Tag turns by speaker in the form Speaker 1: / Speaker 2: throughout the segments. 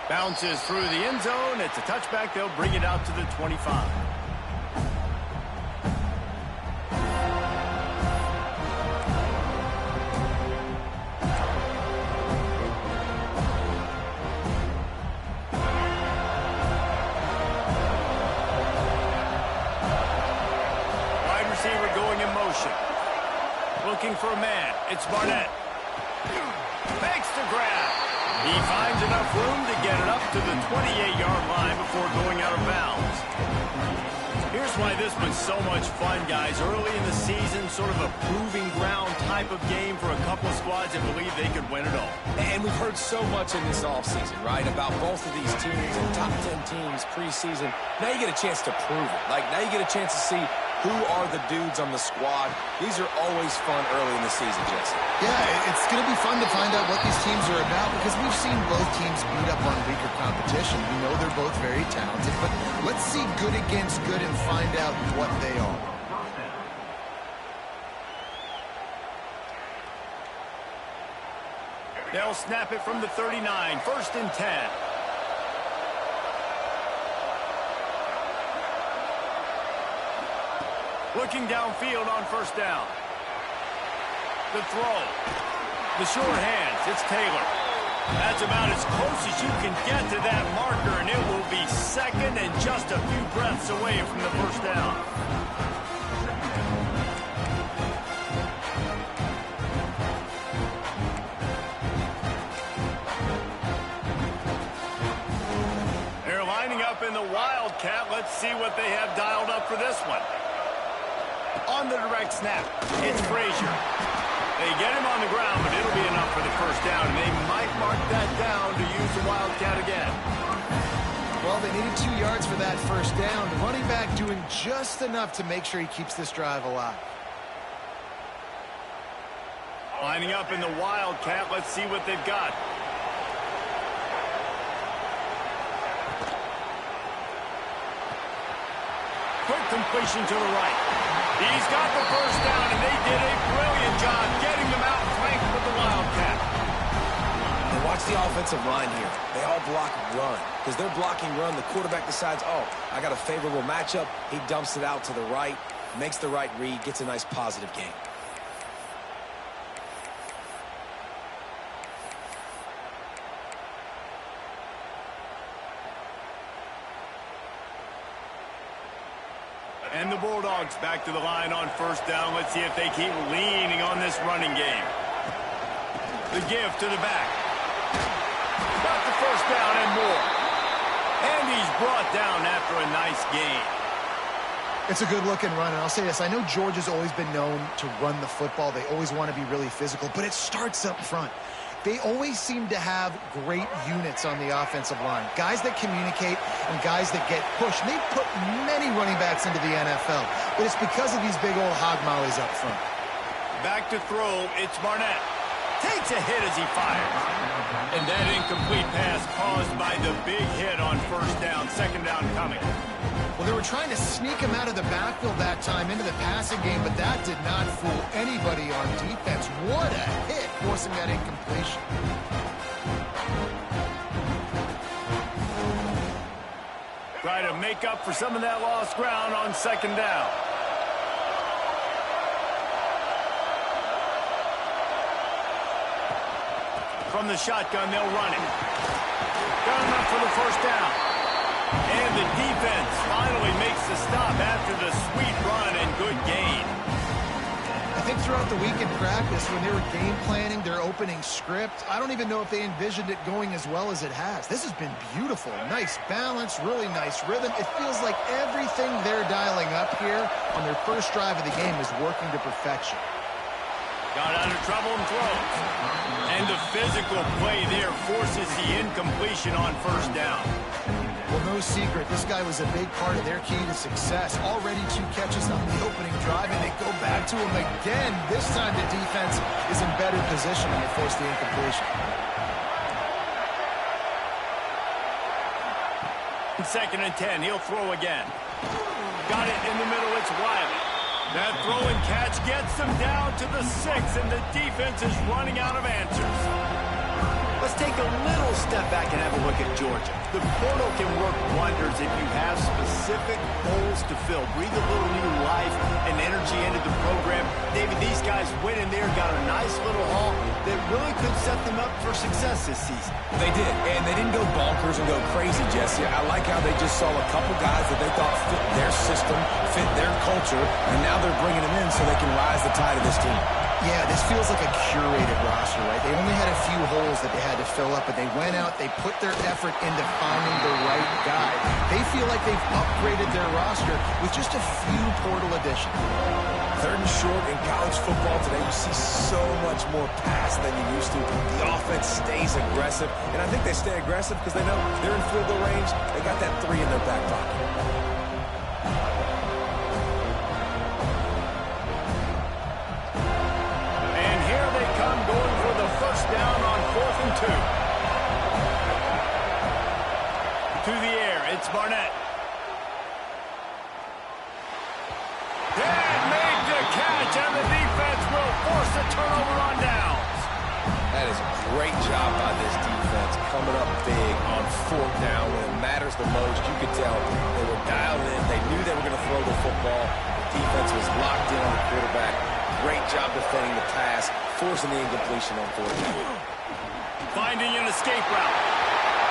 Speaker 1: Bounces through the end zone. It's a touchback. They'll bring it out to the 25. Wide receiver going in motion. Looking for a man. It's Barnett. Makes the grab. He finds enough room to get it up to the 28-yard line before going out of bounds. Here's why this was so much fun, guys. Early in the season, sort of a proving ground type of game for a couple of squads that believe they could win it all.
Speaker 2: And we've heard so much in this offseason, right, about both of these teams and top 10 teams preseason. Now you get a chance to prove it. Like, now you get a chance to see who are the dudes on the squad. These are always fun early in the season, Jesse.
Speaker 3: Yeah, it's going to be fun to find out what these teams are about because we've seen both teams beat up on weaker competition. We know they're both very talented, but let's see good against good and find out what they are.
Speaker 1: They'll snap it from the 39, 1st and 10. Looking downfield on 1st down. The throw. The short hands. It's Taylor. That's about as close as you can get to that marker, and it will be 2nd and just a few breaths away from the 1st down. They're lining up in the Wildcat. Let's see what they have dialed up for this one. On the direct snap, it's Frazier. They get him on the ground, but it'll be enough for the 1st down, and they might mark that down to use the Wildcat again.
Speaker 3: Well, they needed 2 yards for that 1st down. The running back doing just enough to make sure he keeps this drive alive.
Speaker 1: Lining up in the Wildcat, let's see what they've got. Quick completion to the right. He's got the 1st down, and they did a brilliant job getting them out flanked with the Wildcat.
Speaker 2: And watch the offensive line here. They all block run. Because they're blocking run, the quarterback decides, oh, I got a favorable matchup. He dumps it out to the right, makes the right read, gets a nice positive gain.
Speaker 1: And the Bulldogs back to the line on 1st down. Let's see if they keep leaning on this running game. The give to the back. Got the 1st down and more. And he's brought down after a nice gain.
Speaker 3: It's a good-looking run, and I'll say this. I know Georgia's always been known to run the football. They always want to be really physical, but it starts up front. They always seem to have great units on the offensive line. Guys that communicate and guys that get pushed. And they've put many running backs into the NFL, but it's because of these big old hog mollies up front.
Speaker 1: Back to throw, it's Barnett. Takes a hit as he fires. And that incomplete pass caused by the big hit on 1st down, 2nd down coming.
Speaker 3: Well, they were trying to sneak him out of the backfield that time into the passing game, but that did not fool anybody on defense. What a hit, forcing that incompletion.
Speaker 1: Try to make up for some of that lost ground on 2nd down. From the shotgun, they'll run it. Got enough for the 1st down. And the defense finally makes the stop after the sweet run and good gain.
Speaker 3: I think throughout the week in practice, when they were game planning their opening script, I don't even know if they envisioned it going as well as it has. This has been beautiful. Nice balance, really nice rhythm. It feels like everything they're dialing up here on their 1st drive of the game is working to perfection.
Speaker 1: Got out of trouble and throws. And the physical play there forces the incompletion on 1st down.
Speaker 3: Well, no secret, this guy was a big part of their key to success. Already 2 catches on the opening drive, and they go back to him again. This time the defense is in better position, and they force the incompletion.
Speaker 1: 2nd and 10, he'll throw again. Got it in the middle, it's Wiley. That throw and catch gets them down to the 6, and the defense is running out of answers. Let's take a little step back and have a look at Georgia. The portal can work wonders if you have specific holes to fill. Breathe a little new life and energy into the program. David, these guys went in there, got a nice little haul that really could set them up for success this season.
Speaker 2: They did, and they didn't go bonkers and go crazy, Jesse. I like how they just saw a couple guys that they thought fit their system, fit their culture, and now they're bringing them in so they can rise the tide of this team.
Speaker 3: Yeah, this feels like a curated roster, right? They only had a few holes that they had to fill up, but they went out, they put their effort into finding the right guy. They feel like they've upgraded their roster with just a few portal additions.
Speaker 2: Third and short in college football today, you see so much more pass than you used to. The offense stays aggressive, and I think they stay aggressive because they know they're in field goal range. They got that 3 in their back pocket.
Speaker 1: Going for the first down on 4th and 2. To the air, it's Barnett. And made the catch, and the defense will force a turnover on downs.
Speaker 2: That is a great job by this defense, coming up big on 4th down when it matters the most. You could tell they were dialed in. They knew they were going to throw the football. The defense was locked in on the quarterback. Great job defending the pass, forcing the incompletion on 4th down.
Speaker 1: Finding an escape route.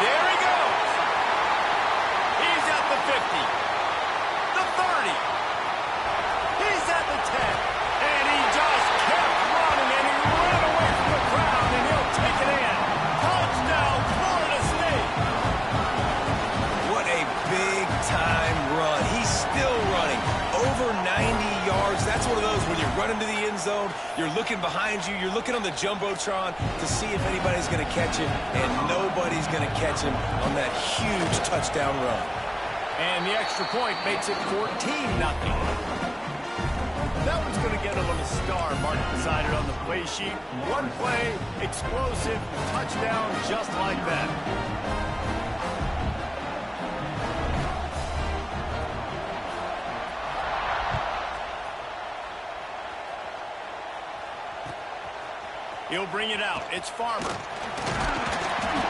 Speaker 1: There he goes. He's at the 50. The 30. He's at the 10. And he just kept running, and he ran away from the crowd, and he'll take it in. Touchdown, Florida State.
Speaker 2: What a big-time run. He's still running. Over 90 yards. That's one of those when you run into the end zone, you're looking behind you, you're looking on the Jumbotron to see if anybody's going to catch him, and nobody's going to catch him on that huge touchdown run.
Speaker 1: And the extra point makes it 14-0. That one's going to get a little star mark beside it on the play sheet. One play, explosive, touchdown just like that. He'll bring it out. It's Farmer.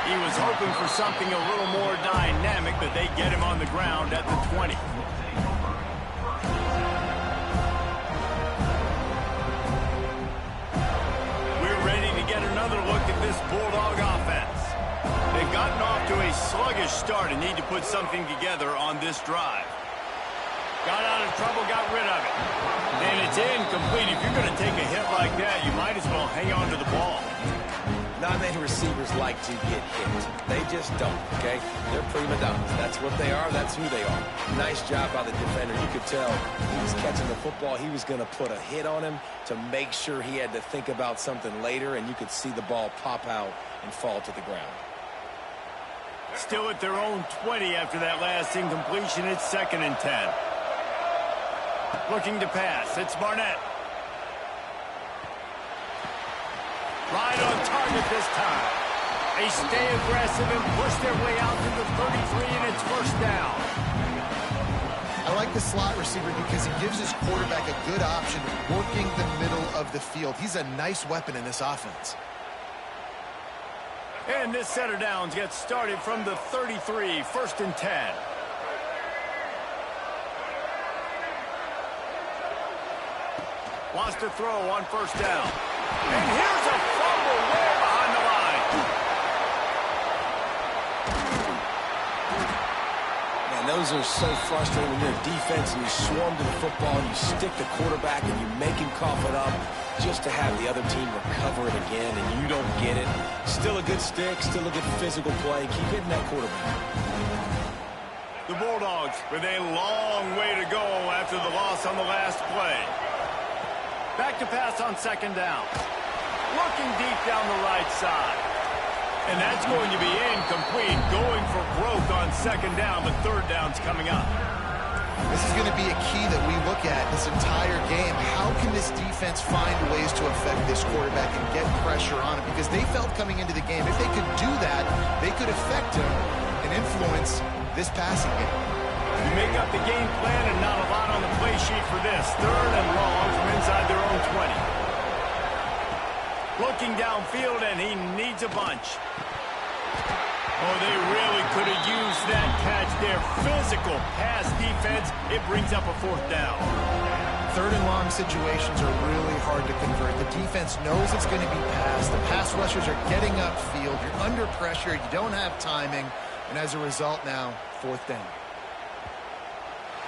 Speaker 1: He was hoping for something a little more dynamic, but they get him on the ground at the 20. We're ready to get another look at this Bulldog offense. They've gotten off to a sluggish start and need to put something together on this drive. Got out of trouble, got rid of it. And it's incomplete. If you're going to take a hit like that, you might as well hang on to the ball.
Speaker 2: Not many receivers like to get hit. They just don't, okay? They're prima donnas. That's what they are. That's who they are. Nice job by the defender. You could tell he was catching the football. He was going to put a hit on him to make sure he had to think about something later, and you could see the ball pop out and fall to the ground.
Speaker 1: Still at their own 20 after that last incompletion. It's 2nd and 10. Looking to pass. It's Barnett. Right on target this time. They stay aggressive and push their way out to the 33, and it's 1st down.
Speaker 3: I like the slot receiver because he gives his quarterback a good option working the middle of the field. He's a nice weapon in this offense.
Speaker 1: And this set of downs gets started from the 33, 1st and 10. Wants to throw on 1st down. And here's a fumble way behind the line.
Speaker 2: Man, those are so frustrating when you're a defense and you swarm to the football and you stick the quarterback and you make him cough it up just to have the other team recover it again and you don't get it. Still a good stick, still a good physical play. Keep hitting that quarterback.
Speaker 1: The Bulldogs with a long way to go after the loss on the last play. Back to pass on 2nd down. Looking deep down the right side. And that's going to be incomplete. Going for broke on 2nd down, but 3rd down's coming up.
Speaker 3: This is going to be a key that we look at this entire game. How can this defense find ways to affect this quarterback and get pressure on him? Because they felt coming into the game, if they could do that, they could affect him and influence this passing game.
Speaker 1: You make up the game plan and not a lot on the play sheet for this. 3rd and long from inside their own 20. Looking downfield, and he needs a bunch. Oh, they really could have used that catch there. Physical pass defense. It brings up a fourth down.
Speaker 3: Third and long situations are really hard to convert. The defense knows it's going to be passed. The pass rushers are getting upfield. You're under pressure. You don't have timing. And as a result now, fourth down.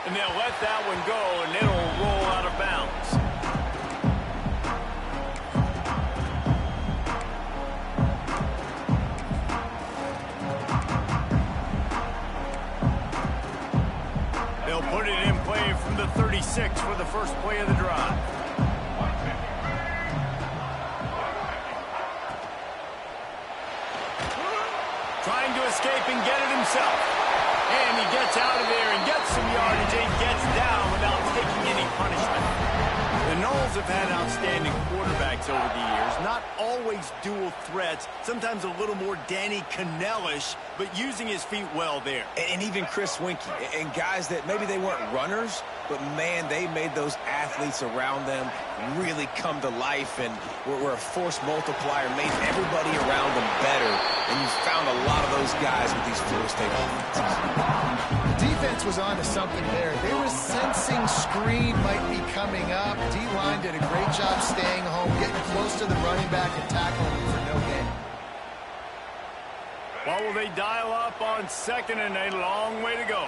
Speaker 1: And they'll let that one go, and it'll roll out of bounds. They'll put it in play from the 36 for the first play of the drive. Trying to escape and get it himself. And he gets out of there and gets some yardage and gets down without taking any punishment. The Noles have had outstanding quarterbacks over the years. Not always dual threats. Sometimes a little more Danny Cannell-ish, but using his feet well there.
Speaker 2: And even Chris Winkie. And guys that maybe they weren't runners, but, man, they made those athletes around them really come to life and were a force multiplier, made everybody around them better. And you found a lot of those guys with these Florida State offenses.
Speaker 3: The defense was on to something there. They were sensing screen might be coming up. D-line did a great job staying home, getting close to the running back and tackling him for no gain.
Speaker 1: Well, will they dial up on second and a long way to go?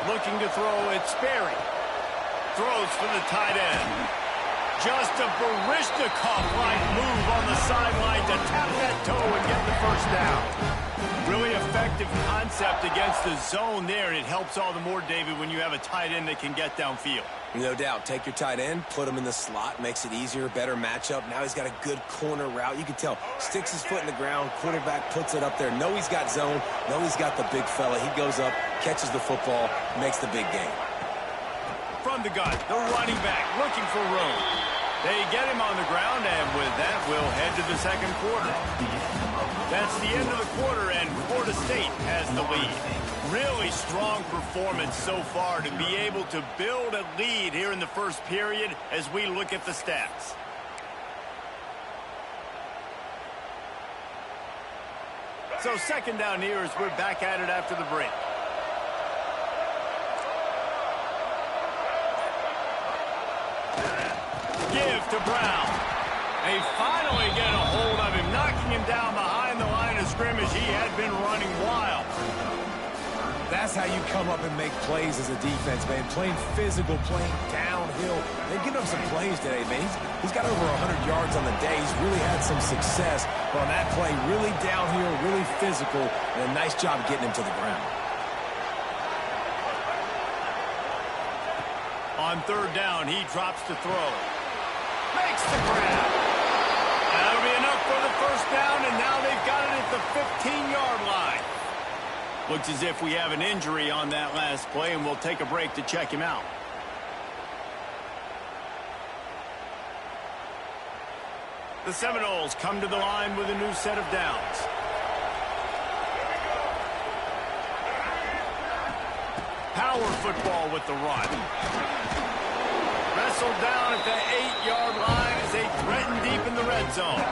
Speaker 1: Looking to throw, it's Sperry. Throws for the tight end. Just a Baryshnikov-like move on the sideline to tap that toe and get the first down. Really effective concept against the zone there, and it helps all the more, David, when you have a tight end that can get downfield.
Speaker 2: No doubt. Take your tight end, put him in the slot, makes it easier, better matchup. Now he's got a good corner route. You can tell, sticks his foot in the ground, quarterback puts it up there. Know he's got zone, know he's got the big fella. He goes up, catches the football, makes the big game.
Speaker 1: From the gun, the running back looking for room. They get him on the ground, and with that, we'll head to the second quarter. That's the end of the quarter, and Florida State has the lead. Really strong performance so far to be able to build a lead here in the first period as we look at the stats. So second down here as we're back at it after the break. Give to Brown. They finally get a hold of him, knocking him down behind the line of scrimmage. He had been running wild.
Speaker 2: That's how you come up and make plays as a defense, man. Playing physical, playing downhill. They've given him some plays today, man. He's got over 100 yards on the day. He's really had some success. But on that play, really downhill, really physical, and a nice job getting him to the ground.
Speaker 1: On third down, he drops to throw. Makes the grab. That'll be enough for the first down, and now they've got it at the 15-yard line. Looks as if we have an injury on that last play, and we'll take a break to check him out. The Seminoles come to the line with a new set of downs. Power football with the run. Wrestled down at the 8-yard line as they threaten deep in the red zone.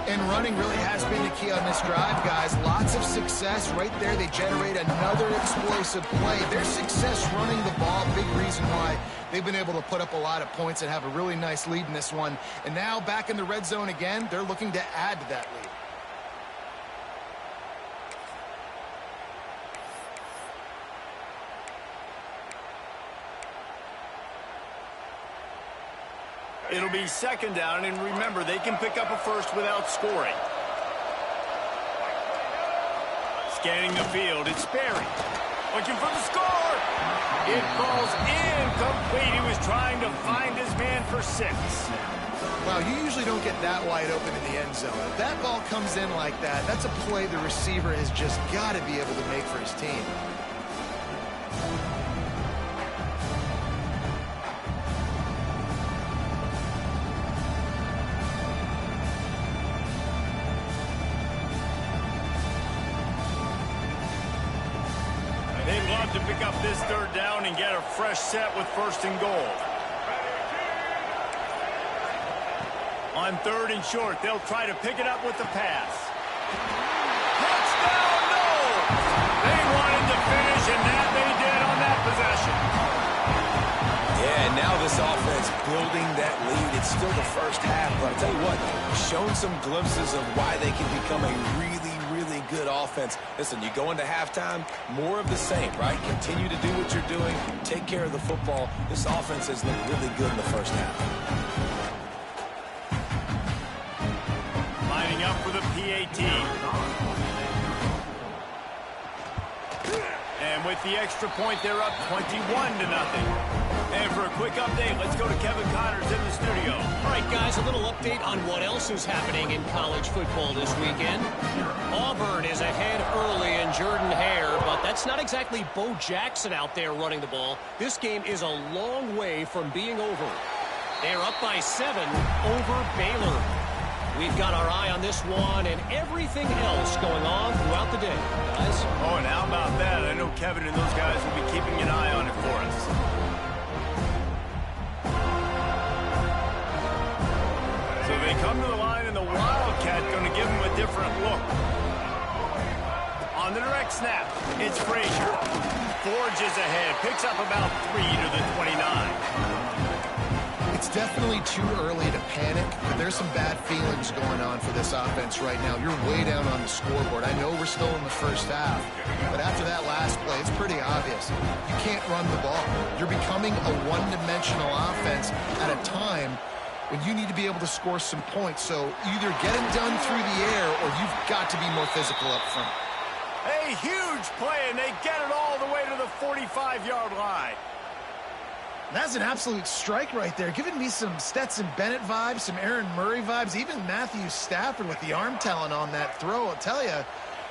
Speaker 3: And running really has been the key on this drive, guys. Lots of success right there. They generate another explosive play. Their success running the ball, big reason why they've been able to put up a lot of points and have a really nice lead in this one. And now back in the red zone again, they're looking to add to that lead.
Speaker 1: It'll be second down, and remember, they can pick up a first without scoring. Scanning the field, it's Sperry. Looking for the score. It falls incomplete. He was trying to find his man for 6.
Speaker 3: Wow, you usually don't get that wide open in the end zone. If that ball comes in like that, that's a play the receiver has just got to be able to make for his team.
Speaker 1: They'd love to pick up this third down and get a fresh set with first and goal. On 3rd and short, they'll try to pick it up with the pass. Touchdown, no! They wanted to finish, and that they did on that possession.
Speaker 2: Yeah, and now this offense building that lead. It's still the first half, but I'll tell you what, shown some glimpses of why they can become a really good offense. Listen, you go into halftime, more of the same, right? Continue to do what you're doing, take care of the football. This offense has looked really good in the first half.
Speaker 1: Lining up for the PAT. And with the extra point, they're up 21-0. And for a quick update, let's go to Kevin Connors in the studio.
Speaker 4: All right, guys, a little update on what else is happening in college football this weekend. Auburn is ahead early in Jordan-Hare, but that's not exactly Bo Jackson out there running the ball. This game is a long way from being over. They're up by 7 over Baylor. We've got our eye on this one and everything else going on throughout the day, guys.
Speaker 1: Oh, and how about that? I know Kevin and those guys will be keeping an eye on it for us. So they come to the line, and the Wildcat going to give them a different look. On the direct snap, it's Frazier. Forges ahead, picks up about 3 to the 29.
Speaker 3: It's definitely too early to panic, but there's some bad feelings going on for this offense right now. You're way down on the scoreboard. I know we're still in the first half, but after that last play, it's pretty obvious. You can't run the ball. You're becoming a one-dimensional offense at a time when you need to be able to score some points. So either get it done through the air or you've got to be more physical up front.
Speaker 1: A huge play, and they get it all the way to the 45-yard line.
Speaker 3: That's an absolute strike right there, giving me some Stetson Bennett vibes, some Aaron Murray vibes, even Matthew Stafford with the arm talent on that throw. I'll tell you,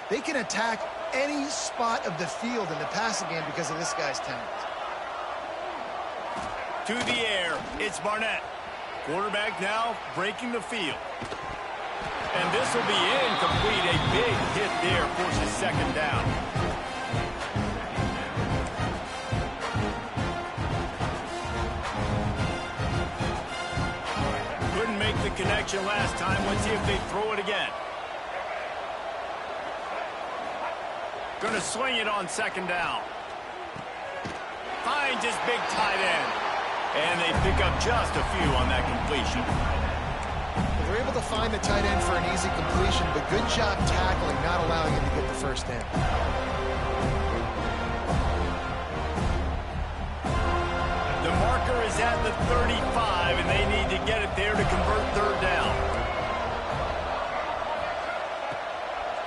Speaker 3: they can attack any spot of the field in the passing game because of this guy's talent.
Speaker 1: To the air, it's Barnett. Quarterback now breaking the field. And this will be incomplete. A big hit there forces 2nd down. Couldn't make the connection last time. Let's see if they throw it again. Gonna swing it on 2nd down. Finds his big tight end. And they pick up just a few on that completion.
Speaker 3: They're able to find the tight end for an easy completion, but good job tackling, not allowing him to get the first down.
Speaker 1: The marker is at the 35, and they need to get it there to convert 3rd down.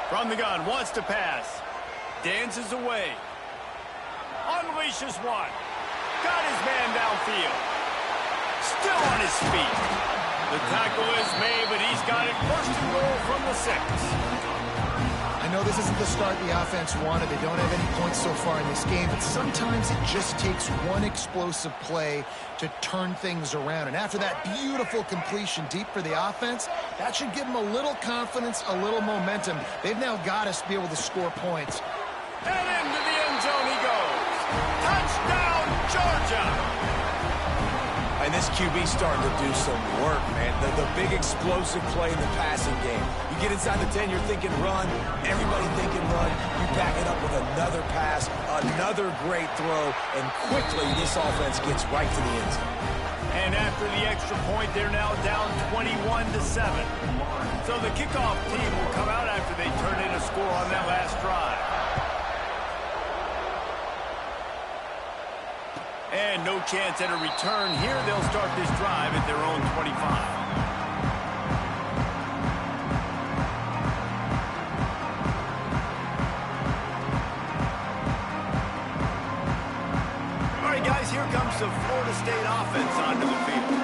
Speaker 1: From the gun, wants to pass. Dances away. Unleashes one. Got his man downfield. Still on his feet. The tackle is made, but he's got it 1st and goal from the 6.
Speaker 3: I know this isn't the start the offense wanted. They don't have any points so far in this game, but sometimes it just takes one explosive play to turn things around. And after that beautiful completion deep for the offense, that should give them a little confidence, a little momentum. They've now got us to be able to score points.
Speaker 1: And into the end zone he goes. Touchdown, Georgia!
Speaker 2: And this QB's starting to do some work, man. The big explosive play in the passing game. You get inside the 10, you're thinking run. Everybody thinking run. You back it up with another pass, another great throw, and quickly this offense gets right to the end zone.
Speaker 1: And after the extra point, they're now down 21-7. So the kickoff team will come out after they turn in a score on that last drive. And no chance at a return here. They'll start this drive at their own 25. Here comes the Florida State offense onto the field.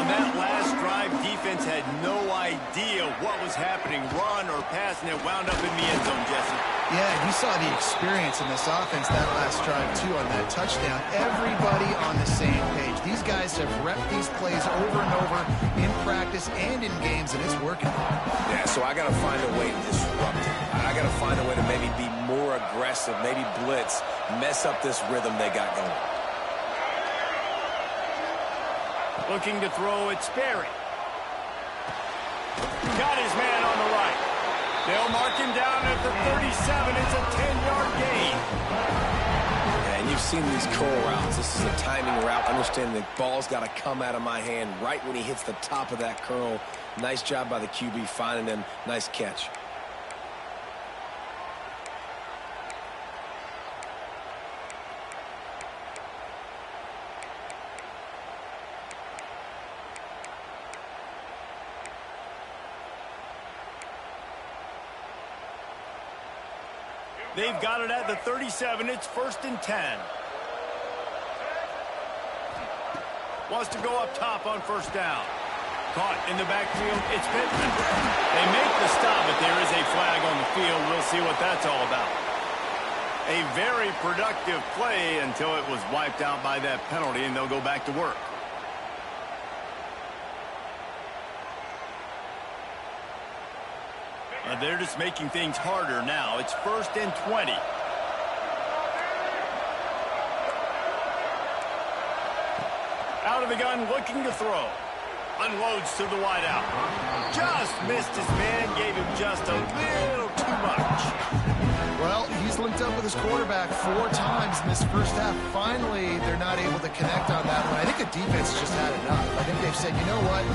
Speaker 1: On that last drive, defense had no idea what was happening, run or pass, and it wound up in the end zone, Jesse.
Speaker 3: Yeah, you saw the experience in this offense that last drive, too, on that touchdown. Everybody on the same page. These guys have repped these plays over and over in practice and in games, and it's working.
Speaker 2: Yeah, so I got to find a way to disrupt it. I got to find a way to maybe be more aggressive, maybe blitz, mess up this rhythm they got going.
Speaker 1: Looking to throw, it's Sperry. Got his man on the right. They'll mark him down at the 37. It's a 10-yard gain.
Speaker 2: Yeah, and you've seen these curl routes. This is a timing route. Understand the ball's got to come out of my hand right when he hits the top of that curl. Nice job by the QB finding him. Nice catch.
Speaker 1: They've got it at the 37. It's 1st and 10. Wants to go up top on 1st down. Caught in the backfield. It's Pittman. They make the stop, but there is a flag on the field. We'll see what that's all about. A very productive play until it was wiped out by that penalty, and they'll go back to work. They're just making things harder now. It's 1st and 20. Out of the gun, looking to throw. Unloads to the wideout. Just missed his man, gave him just a little too much.
Speaker 3: Well, he's linked up with his quarterback 4 times in this first half. Finally, they're not able to connect on that one. I think the defense just had enough. I think they've said, you know what?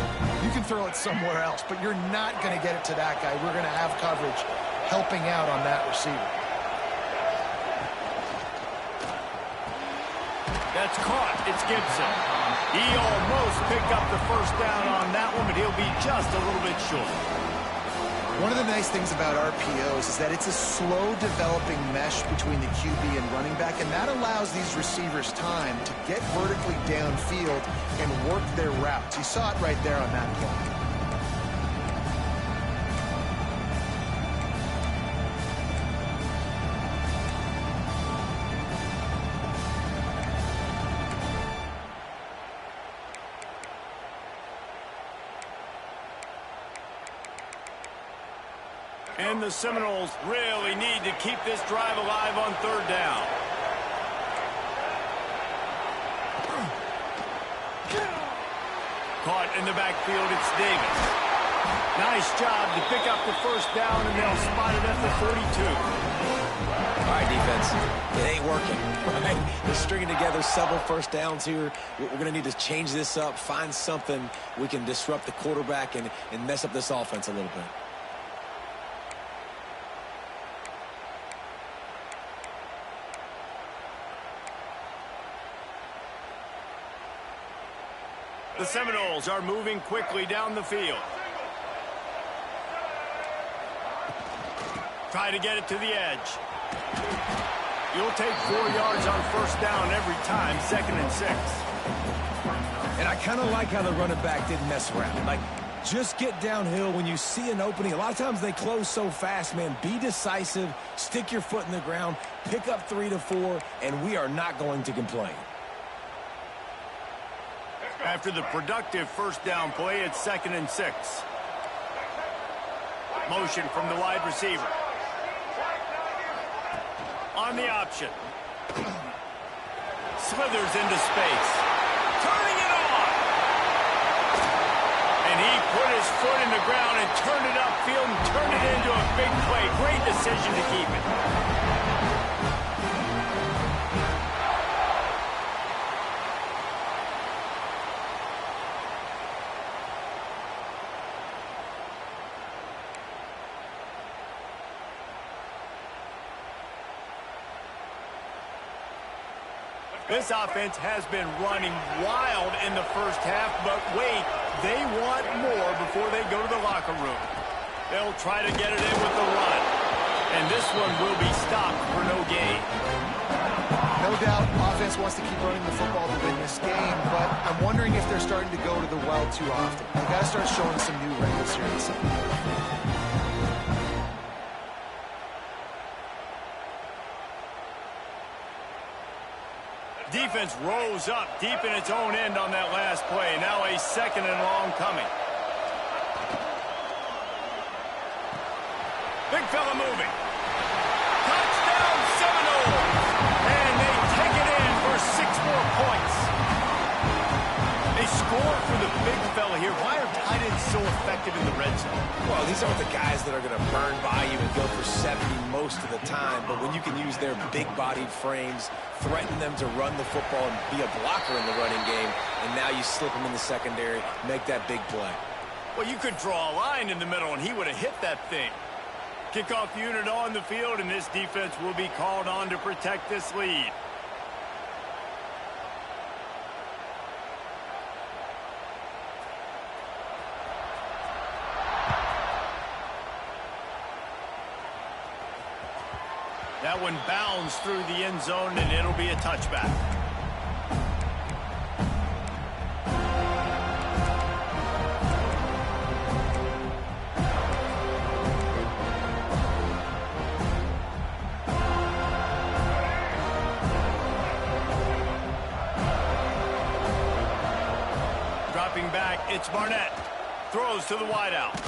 Speaker 3: You can throw it somewhere else, but you're not going to get it to that guy. We're going to have coverage helping out on that receiver.
Speaker 1: That's caught. It's Gibson. He almost picked up the 1st down on that one, but he'll be just a little bit short.
Speaker 3: One of the nice things about RPOs is that it's a slow developing mesh between the QB and running back, and that allows these receivers time to get vertically downfield and work their routes. You saw it right there on that play.
Speaker 1: And the Seminoles really need to keep this drive alive on 3rd down. Caught in the backfield, it's Davis. Nice job to pick up the 1st down, and they'll spot it at the 42.
Speaker 2: All right, defense, it ain't working, right? They're stringing together several 1st downs here. We're going to need to change this up, find something we can disrupt the quarterback and mess up this offense a little bit.
Speaker 1: The Seminoles are moving quickly down the field. Try to get it to the edge. You'll take 4 yards on 1st down every time, 2nd and 6.
Speaker 5: And I kind of like how the running back didn't mess around. Like, just get downhill when you see an opening. A lot of times they close so fast, man. Be decisive, stick your foot in the ground, pick up 3 to 4, and we are not going to complain.
Speaker 1: After the productive 1st down play, it's 2nd and 6. Motion from the wide receiver. On the option. Slithers into space. Turning it on. And he put his foot in the ground and turned it upfield and turned it into a big play. Great decision to keep it. This offense has been running wild in the first half, but wait, they want more before they go to the locker room. They'll try to get it in with the run, and this one will be stopped for no gain.
Speaker 3: No doubt, offense wants to keep running the football to win this game, but I'm wondering if they're starting to go to the well too often. They've got to start showing some new wrinkles here in the second half.
Speaker 1: Defense rose up deep in its own end on that last play. Now a 2nd and long coming. Big fella moving. Touchdown Seminoles! And they take it in for 6 more points. They score for the big fella here. Why are tight ends so effective effective in the red zone.
Speaker 5: Well, these aren't the guys that are going to burn by you and go for 70 most of the time, but when you can use their big-bodied frames, threaten them to run the football and be a blocker in the running game, and now you slip them in the secondary, make that big play.
Speaker 1: Well, you could draw a line in the middle, and he would have hit that thing. Kickoff unit on the field, and this defense will be called on to protect this lead. That one bounds through the end zone, and it'll be a touchback. Dropping back, it's Barnett. Throws to the wideout.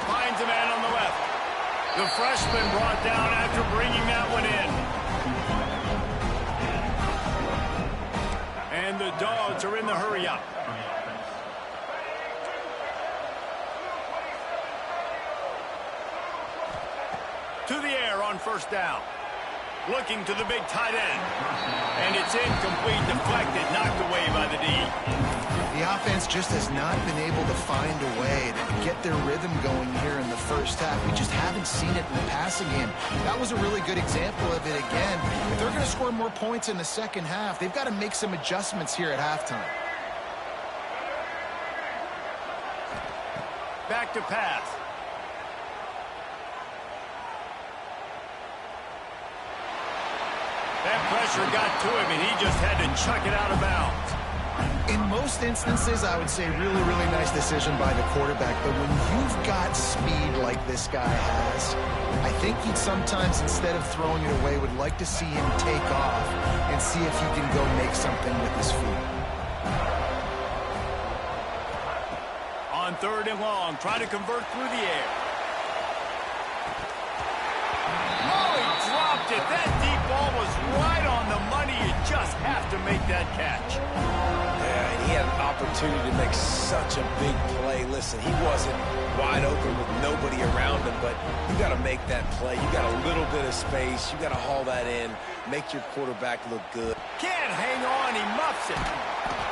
Speaker 1: Finds a man on the left. The freshman brought down after bringing that one in. And the Dogs are in the hurry-up. To the air on first down. Looking to the big tight end. And it's incomplete, deflected, knocked away by the D.
Speaker 3: The offense just has not been able to find a way to get their rhythm going here in the first half. We just haven't seen it in the passing game. That was a really good example of it again. If they're going to score more points in the second half, they've got to make some adjustments here at halftime.
Speaker 1: Back to pass. That pressure got to him, and he just had to chuck it out of bounds.
Speaker 3: In most instances, I would say really, really nice decision by the quarterback. But when you've got speed like this guy has, I think he'd sometimes, instead of throwing it away, would like to see him take off and see if he can go make something with his feet.
Speaker 1: On third and long, try to convert through the air. Oh, he dropped it. That deep ball was right on the money. You just have to make that catch.
Speaker 5: He had an opportunity to make such a big play. Listen, he wasn't wide open with nobody around him, but you got to make that play. You got a little bit of space. You got to haul that in, make your quarterback look good.
Speaker 1: Can't hang on. He muffs it.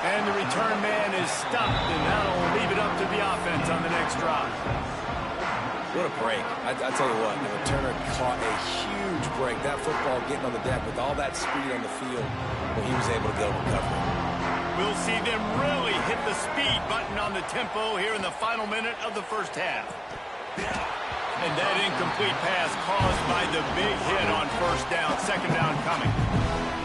Speaker 1: And the return man is stopped, and that'll leave it up to the offense on the next drive.
Speaker 5: What a break. I tell you what, the returner caught a huge break. That football getting on the deck with all that speed on the field, well, he was able to go recover.
Speaker 1: We'll see them really hit the speed button on the tempo here in the final minute of the first half. And that incomplete pass caused by the big hit on first down, second down coming.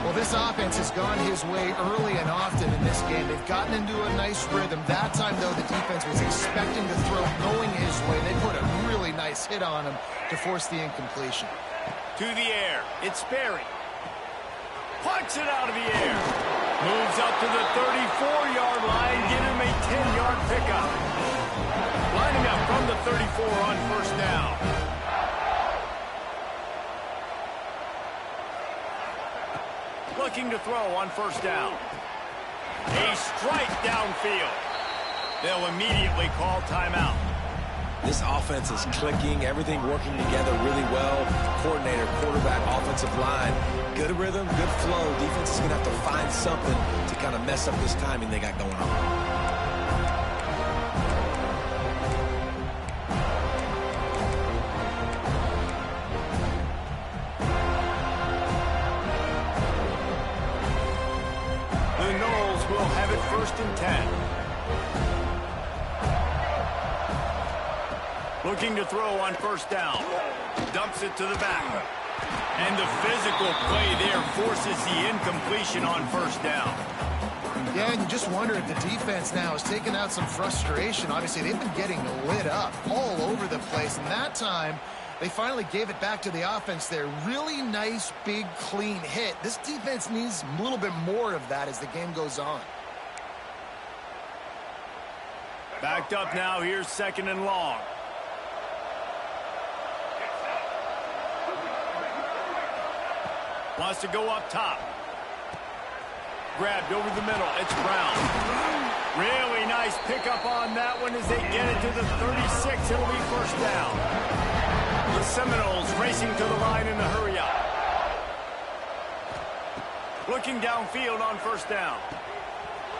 Speaker 3: Well, this offense has gone his way early and often in this game. They've gotten into a nice rhythm. That time, though, the defense was expecting the throw going his way. They put a really nice hit on him to force the incompletion.
Speaker 1: To the air, it's Sperry. Punts it out of the air. Moves up to the 34-yard line, give him a 10-yard pickup. Lining up from the 34 on first down. Looking to throw on first down. A strike downfield. They'll immediately call timeout.
Speaker 5: This offense is clicking, everything working together really well. Coordinator, quarterback, offensive line. Good rhythm, good flow. Defense is going to have to find something to kind of mess up this timing they got going on.
Speaker 1: Will have it first and 10. Looking to throw on first down. Dumps it to the back. And the physical play there forces the incompletion on first down.
Speaker 3: Yeah, and you just wonder if the defense now is taking out some frustration. Obviously, they've been getting lit up all over the place. And that time, they finally gave it back to the offense there. Really nice, big, clean hit. This defense needs a little bit more of that as the game goes on.
Speaker 1: Backed up now. Here's second and long. Wants to go up top. Grabbed over the middle. It's Brown. Really nice pickup on that one as they get it to the 36. It'll be first down. The Seminoles racing to the line in a hurry up. Looking downfield on first down.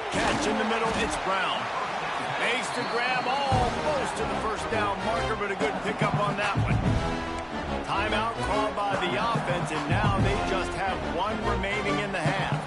Speaker 1: Catch in the middle, it's Brown. Makes the grab almost to the first down marker, but a good pickup on that one. Timeout called by the offense, and now they just have one remaining in the half.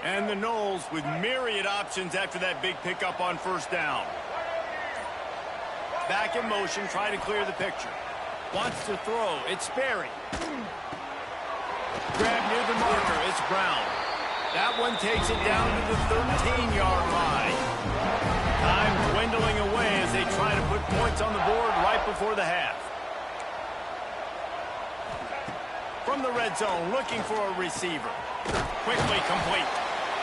Speaker 1: And the Noles with myriad options after that big pickup on first down. Back in motion, trying to clear the picture. Wants to throw. It's Sperry. Grab near the marker. It's Brown. That one takes it down to the 13-yard line. Time dwindling away as they try to put points on the board right before the half. From the red zone, looking for a receiver. Quickly complete.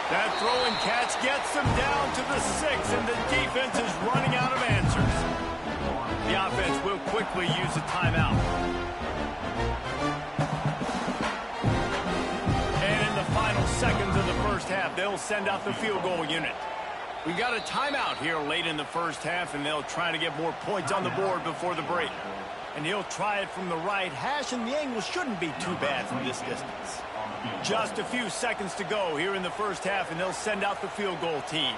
Speaker 1: That throw and catch gets them down to the 6, and the defense is running out of answers. The offense will quickly use a timeout. And in the final seconds of the first half, they'll send out the field goal unit. We got a timeout here late in the first half, and they'll try to get more points on the board before the break. And he'll try it from the right hash, and the angle shouldn't be too bad from this distance. Just a few seconds to go here in the first half, and they'll send out the field goal team.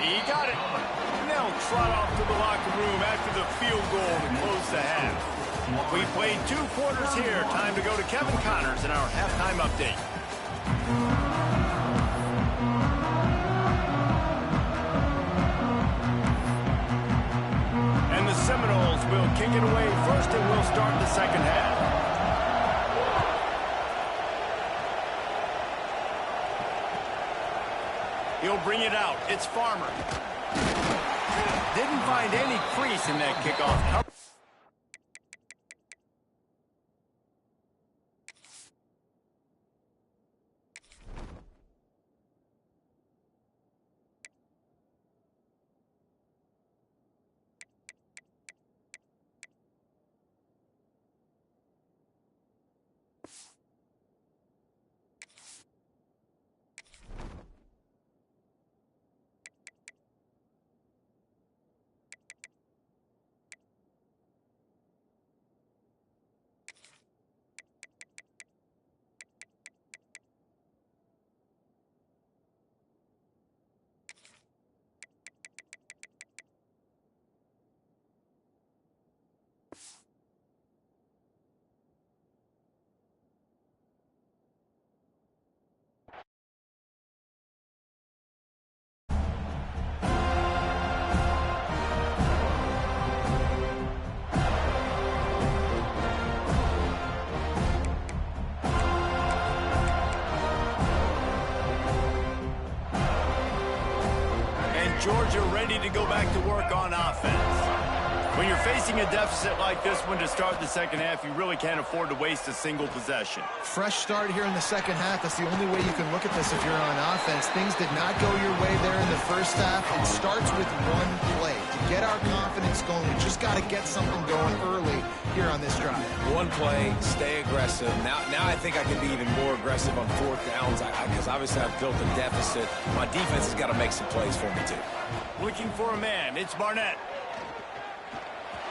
Speaker 1: He got it. And they'll trot off to the locker room after the field goal to close the half. We played 2 quarters here. Time to go to Kevin Connors in our halftime update. And the Seminoles will kick it away first, and we'll start the second half. He'll bring it out. It's Farmer. Didn't find any crease in that kickoff. Georgia ready to go back to work on offense. When you're facing a deficit like this one to start the second half, you really can't afford to waste a single possession.
Speaker 3: Fresh start here in the second half. That's the only way you can look at this if you're on offense. Things did not go your way there in the first half. It starts with one play. To get our confidence going, we just got to get something going early here on this drive.
Speaker 5: One play, stay aggressive. Now I think I can be even more aggressive on 4th downs because obviously I've built a deficit. My defense has got to make some plays for me too.
Speaker 1: Looking for a man. It's Barnett.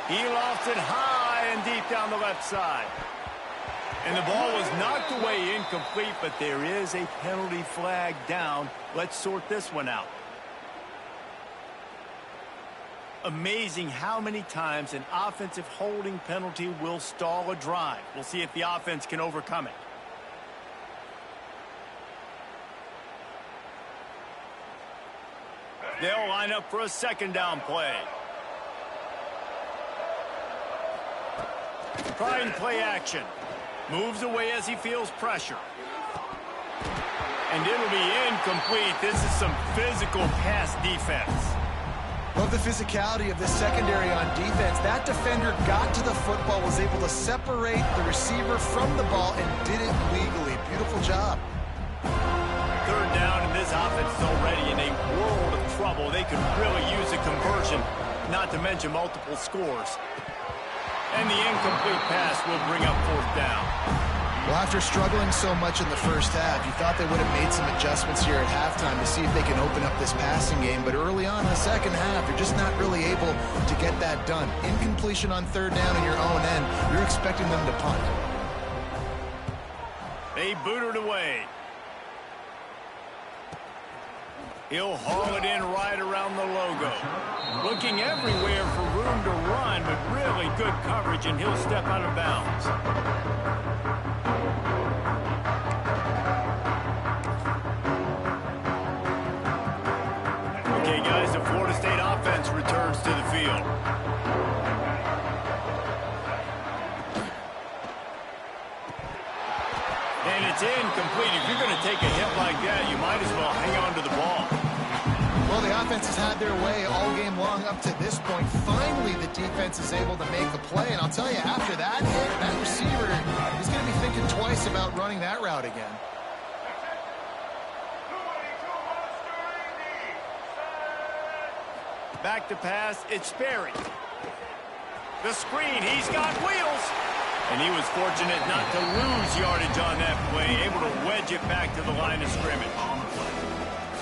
Speaker 1: He lofts it high and deep down the left side. And the ball was knocked away incomplete, but there is a penalty flag down. Let's sort this one out. Amazing how many times an offensive holding penalty will stall a drive. We'll see if the offense can overcome it. They'll line up for a second down play. Trying play action. Moves away as he feels pressure. And it'll be incomplete. This is some physical pass defense.
Speaker 3: Love the physicality of this secondary on defense. That defender got to the football, was able to separate the receiver from the ball, and did it legally. Beautiful job.
Speaker 1: 3rd this offense is already in a world of trouble. They could really use a conversion, not to mention multiple scores. And the incomplete pass will bring up 4th down.
Speaker 3: Well, after struggling so much in the first half, you thought they would have made some adjustments here at halftime to see if they can open up this passing game. But early on in the second half, you're just not really able to get that done. Incompletion on 3rd down in your own end, you're expecting them to punt.
Speaker 1: They boot it away. He'll haul it in right around the logo. Looking everywhere for room to run, but really good coverage, and he'll step out of bounds. Okay, guys, the Florida State offense returns to the field. And it's incomplete. If you're going to take a hit like that, you might as well hang on to the ball.
Speaker 3: Well, the offense has had their way all game long up to this point. Finally, the defense is able to make a play. And I'll tell you, after that hit, that receiver is going to be thinking twice about running that route again.
Speaker 1: Back to pass, it's Sperry. The screen, he's got wheels. And he was fortunate not to lose yardage on that play, able to wedge it back to the line of scrimmage.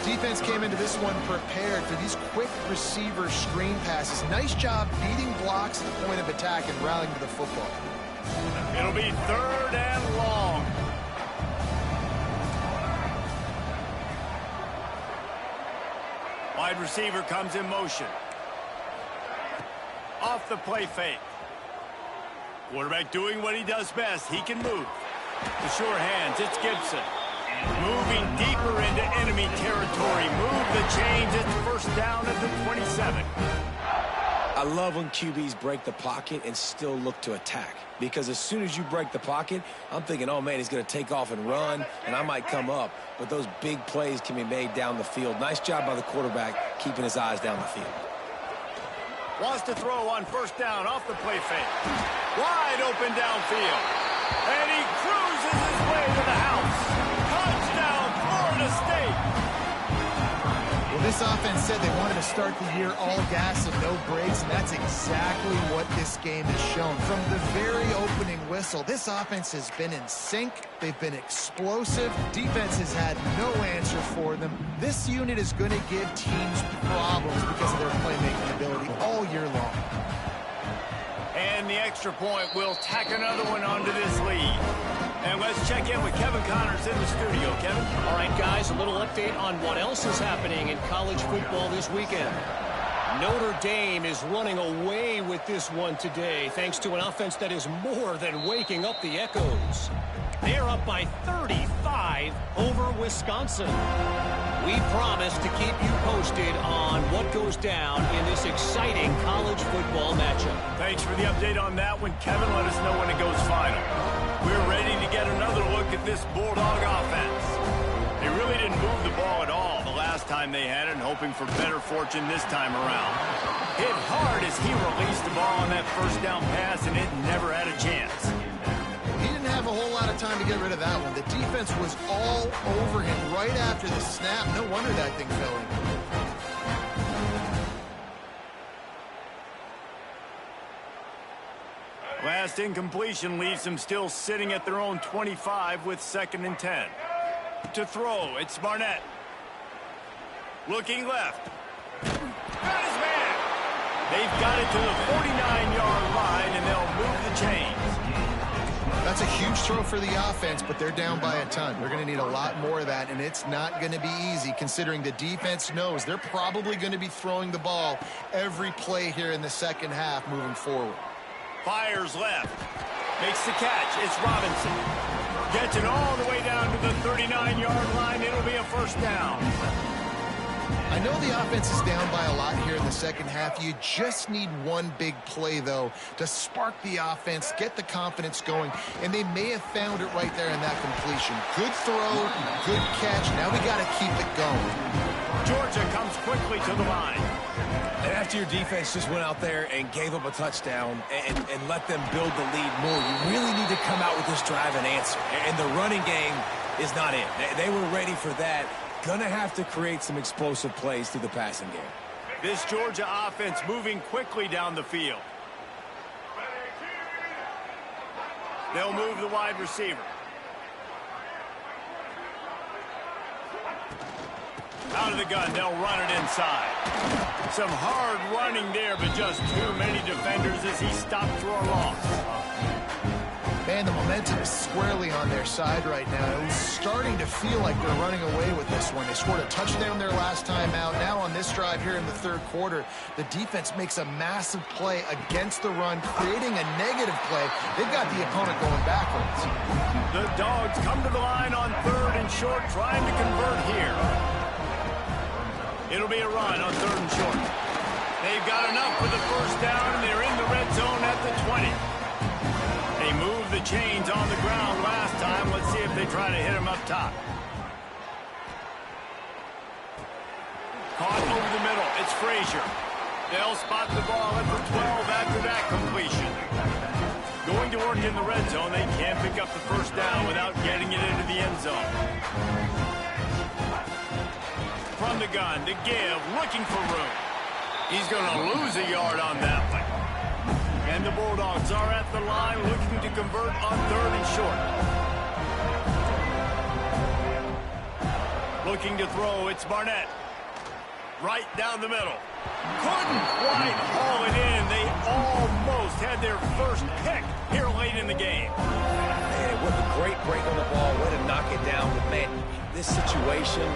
Speaker 3: Defense came into this one prepared for these quick receiver screen passes. Nice job beating blocks at the point of attack and rallying to the football.
Speaker 1: It'll be 3rd and long. Wide receiver comes in motion. Off the play fake. Quarterback doing what he does best. He can move. The sure hands, it's Gibson. Moving deeper into enemy territory. Move the chains. It's 1st down at the 27.
Speaker 5: I love when QBs break the pocket and still look to attack. Because as soon as you break the pocket, I'm thinking, oh, man, he's going to take off and run, and I might come up. But those big plays can be made down the field. Nice job by the quarterback keeping his eyes down the field.
Speaker 1: Wants to throw on 1st down off the play fake. Wide open downfield. And he cruises his way to the house. Touchdown, Florida State.
Speaker 3: Well, this offense said they wanted to start the year all gas and no brakes, and that's exactly what this game has shown. From the very opening whistle, this offense has been in sync. They've been explosive. Defense has had no answer for them. This unit is going to give teams problems because of their playmaking ability all year long.
Speaker 1: And the extra point will tack another one onto this lead. And let's check in with Kevin Connors in the studio. Kevin?
Speaker 4: All right, guys, a little update on what else is happening in college football this weekend. Notre Dame is running away with this one today, thanks to an offense that is more than waking up the echoes. They're up by 35 over Wisconsin. We promise to keep you posted on what goes down in this exciting college football matchup.
Speaker 1: Thanks for the update on that one, Kevin. Let us know when it goes final. We're ready to get another look at this Bulldog offense. They really didn't move the ball at all the last time they had it, and hoping for better fortune this time around. Hit hard as he released the ball on that 1st down pass, and it never had a chance.
Speaker 3: He didn't have a whole lot of time to get rid of that one. The defense was all over him right after the snap. No wonder that thing fell in.
Speaker 1: Last incompletion leaves them still sitting at their own 25 with 2nd and 10. To throw, it's Barnett. Looking left. Got his man. They've got it to the 49-yard line, and they'll move the chains.
Speaker 3: That's a huge throw for the offense, but they're down by a ton. They're going to need a lot more of that, and it's not going to be easy considering the defense knows they're probably going to be throwing the ball every play here in the second half moving forward.
Speaker 1: Fires left. Makes the catch. It's Robinson. Gets it all the way down to the 39-yard line. It'll be a 1st down.
Speaker 3: I know the offense is down by a lot here in the second half. You just need one big play, though, to spark the offense, get the confidence going, and they may have found it right there in that completion. Good throw, good catch. Now we got to keep it going.
Speaker 1: Georgia comes quickly to the line.
Speaker 5: And after your defense just went out there and gave up a touchdown and let them build the lead more, you really need to come out with this drive and answer. And the running game is not in. They were ready for that, Gonna have to create some explosive plays through the passing game.
Speaker 1: This Georgia offense moving quickly down the field. They'll move the wide receiver. Out of the gun, they'll run it inside. Some hard running there, but just too many defenders as he stopped for a loss.
Speaker 3: Man, the momentum is squarely on their side right now. It was starting to feel like they're running away with this one. They scored a touchdown their last time out. Now on this drive here in the third quarter, the defense makes a massive play against the run, creating a negative play. They've got the opponent going backwards.
Speaker 1: The Dogs come to the line on 3rd and short, trying to convert here. It'll be a run on 3rd and short. They've got enough for the first down, and they're in the red zone at the 20. They moved the chains on the ground last time. Let's see if they try to hit him up top. Caught over the middle. It's Frazier. They'll spot the ball at the 12 after that completion. Going to work in the red zone. They can't pick up the first down without getting it into the end zone. From the gun to give, looking for room. He's going to lose a yard on that one. And the Bulldogs are at the line looking to convert on 3rd and short. Looking to throw, it's Barnett. Right down the middle. Couldn't quite haul it in. They almost had their first pick here late in the game.
Speaker 2: Man, what a great break on the ball. Way to knock it down. But, man, this situation,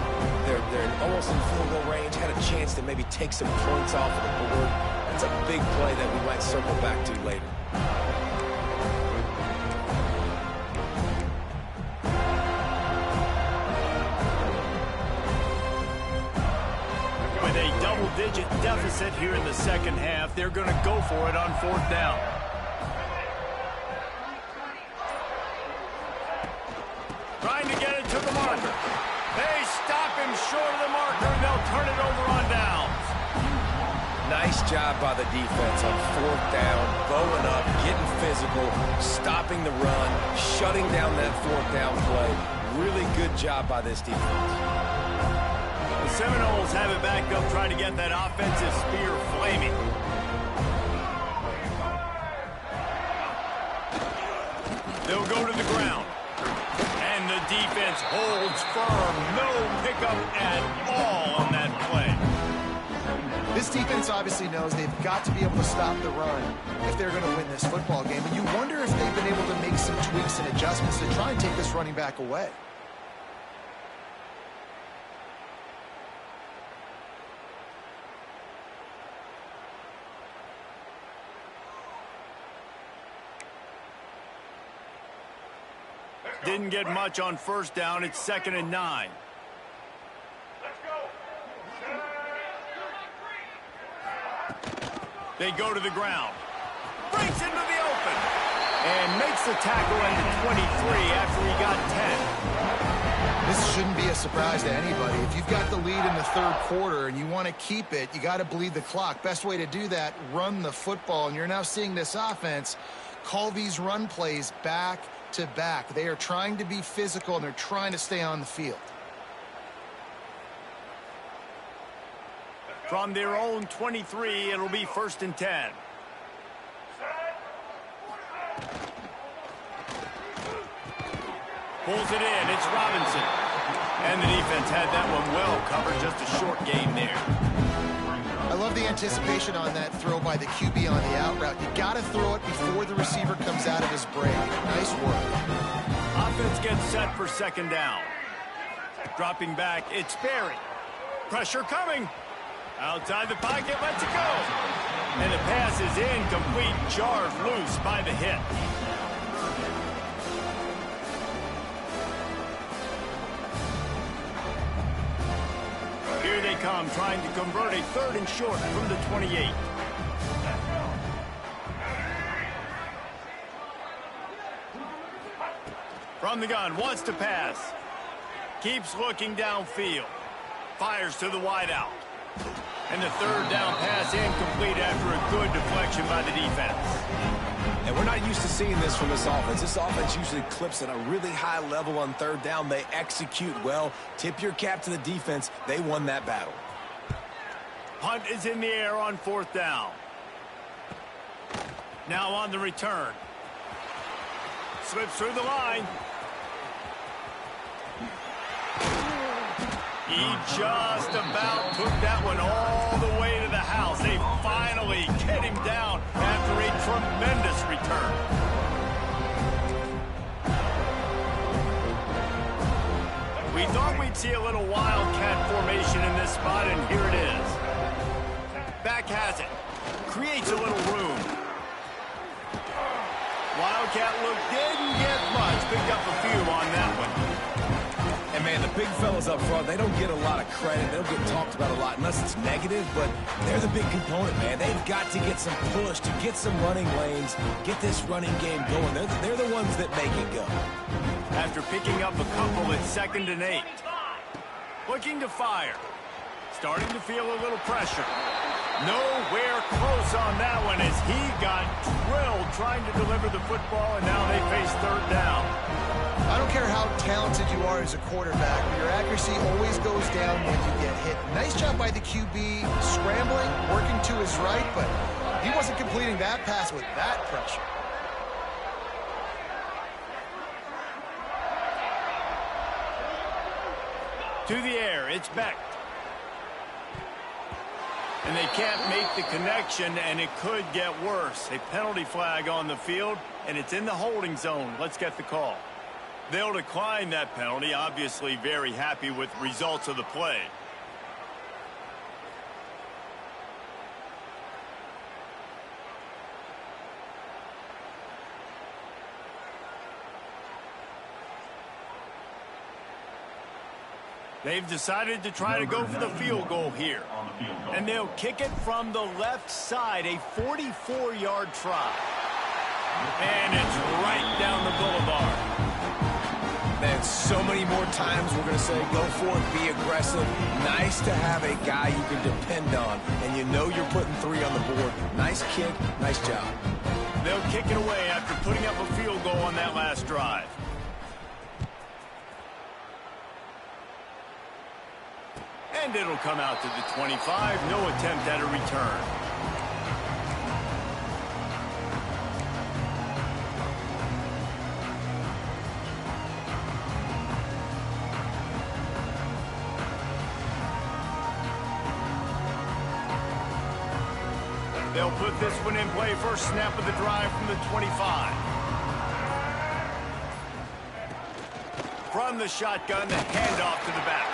Speaker 2: they're almost in field goal range. Had a chance to maybe take some points off of the board. That's a big play that we might circle back to later.
Speaker 1: With a double-digit deficit here in the second half, they're going to go for it on 4th down. Trying to get it to the marker. They stop him short of the marker, and they'll turn it over on downs.
Speaker 2: Nice job by the defense on 4th down, bowing up, getting physical, stopping the run, shutting down that 4th down play. Really good job by this defense.
Speaker 1: The Seminoles have it back up, trying to get that offensive spear flaming. They'll go to the ground. And the defense holds firm. No pickup at all on that play.
Speaker 3: This defense obviously knows they've got to be able to stop the run if they're going to win this football game. And you wonder if they've been able to make some tweaks and adjustments to try and take this running back away.
Speaker 1: Didn't get much on 1st down. It's 2nd and 9. They go to the ground. Breaks into the open. And makes the tackle at the 23 after he got 10.
Speaker 3: This shouldn't be a surprise to anybody. If you've got the lead in the 3rd quarter and you want to keep it, you got to bleed the clock. Best way to do that, run the football. And you're now seeing this offense call these run plays back to back. They are trying to be physical, and they're trying to stay on the field.
Speaker 1: From their own 23, it'll be 1st and 10. Pulls it in. It's Robinson. And the defense had that one well covered. Just a short gain there.
Speaker 3: I love the anticipation on that throw by the QB on the out route. You got to throw it before the receiver comes out of his break. Nice work.
Speaker 1: Offense gets set for 2nd down. Dropping back, it's Berry. Pressure coming. Outside the pocket, lets it go. And the pass is incomplete, jarred loose by the hit. Here they come, trying to convert a 3rd and short from the 28. From the gun, wants to pass. Keeps looking downfield. Fires to the wideout. And the 3rd down pass incomplete after a good deflection by the defense.
Speaker 5: And we're not used to seeing this from this offense. This offense usually clips at a really high level on third down. They execute well. Tip your cap to the defense. They won that battle.
Speaker 1: Punt is in the air on 4th down. Now on the return. Slips through the line. He just about took that one all the way to the house. They finally get him down after a tremendous return. We thought we'd see a little wildcat formation in this spot, and here it is. Back has it. Creates a little room. Wildcat look didn't get much. Picked up a few on that one.
Speaker 5: And, man, the big fellas up front, they don't get a lot of credit. They don't get talked about a lot unless it's negative, but they're the big component, man. They've got to get some push, to get some running lanes, get this running game going. They're the ones that make it go.
Speaker 1: After picking up a couple, it's 2nd and 8. Looking to fire. Starting to feel a little pressure. Nowhere close on that one as he got drilled trying to deliver the football, and now they face 3rd down.
Speaker 3: I don't care how talented you are as a quarterback, but your accuracy always goes down when you get hit. Nice job by the QB scrambling, working to his right, but he wasn't completing that pass with that pressure.
Speaker 1: To the air, it's Beck. And they can't make the connection, and it could get worse. A penalty flag on the field, and it's in the holding zone. Let's get the call. They'll decline that penalty, obviously very happy with the results of the play. They've decided to try to go for the field goal here. And they'll kick it from the left side, a 44-yard try. And it's right down the boulevard.
Speaker 5: Man, so many more times we're going to say go for it, be aggressive. Nice to have a guy you can depend on, and you know you're putting 3 on the board. Nice kick, nice job.
Speaker 1: They'll kick it away after putting up a field goal on that last drive. And it'll come out to the 25. No attempt at a return. They'll put this one in play. First snap of the drive from the 25. From the shotgun, the handoff to the back.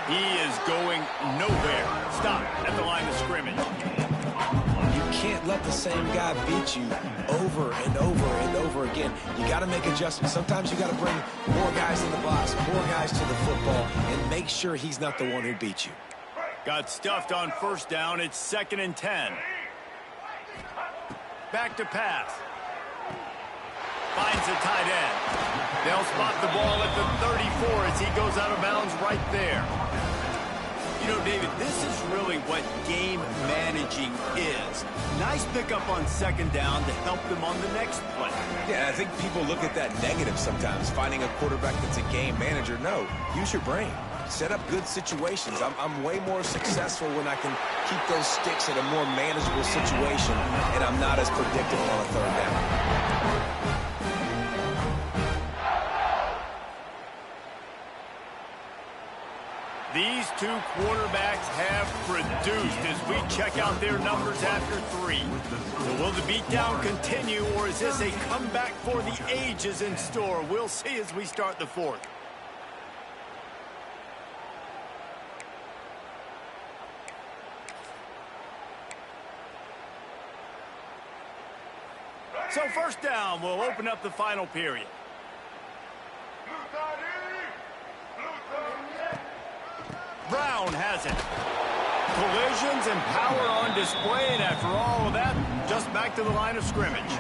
Speaker 1: He is going nowhere. Stop at the line of scrimmage.
Speaker 5: You can't let the same guy beat you over and over and over again. You got to make adjustments. Sometimes you got to bring more guys in the box, more guys to the football, and make sure he's not the one who beat you.
Speaker 1: Got stuffed on first down. It's 2nd and 10. Back to pass. Finds the tight end. They'll spot the ball at the 34 as he goes out of bounds right there. You know, David, this is really what game managing is. Nice pickup on 2nd down to help them on the next play.
Speaker 5: Yeah, I think people look at that negative sometimes, finding a quarterback that's a game manager. No, use your brain. Set up good situations. I'm way more successful when I can keep those sticks in a more manageable situation, and I'm not as predictable on a 3rd down.
Speaker 1: These two quarterbacks have produced as we check out their numbers after 3. So will the beatdown continue, or is this a comeback for the ages in store? We'll see as we start the 4th. So first down, we'll open up the final period. Brown has it. Collisions and power on display, and after all of that, just back to the line of scrimmage.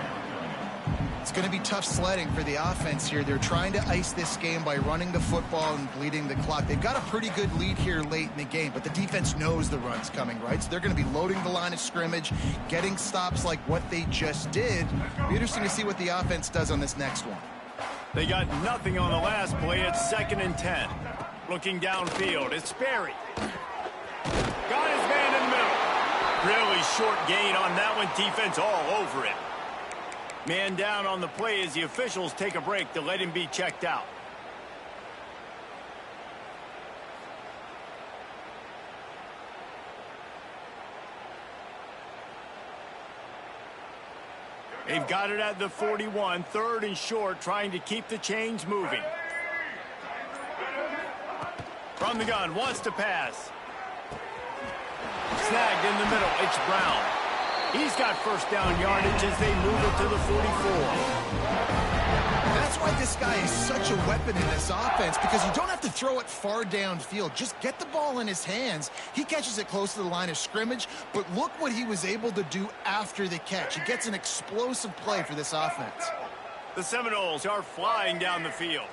Speaker 3: It's going to be tough sledding for the offense here. They're trying to ice this game by running the football and bleeding the clock. They've got a pretty good lead here late in the game, but the defense knows the run's coming, right? So they're going to be loading the line of scrimmage, getting stops like what they just did. It'll be interesting to see what the offense does on this next one.
Speaker 1: They got nothing on the last play. It's 2nd and 10. Looking downfield, it's Sperry. Got his man in the middle. Really short gain on that one. Defense all over it. Man down on the play as the officials take a break to let him be checked out. They've got it at the 41, 3rd and short, trying to keep the chains moving. From the gun, wants to pass. Snagged in the middle, it's Brown. He's got first down yardage as they move it to the 44.
Speaker 3: That's why this guy is such a weapon in this offense, because you don't have to throw it far downfield. Just get the ball in his hands. He catches it close to the line of scrimmage, but look what he was able to do after the catch. He gets an explosive play for this offense.
Speaker 1: The Seminoles are flying down the field.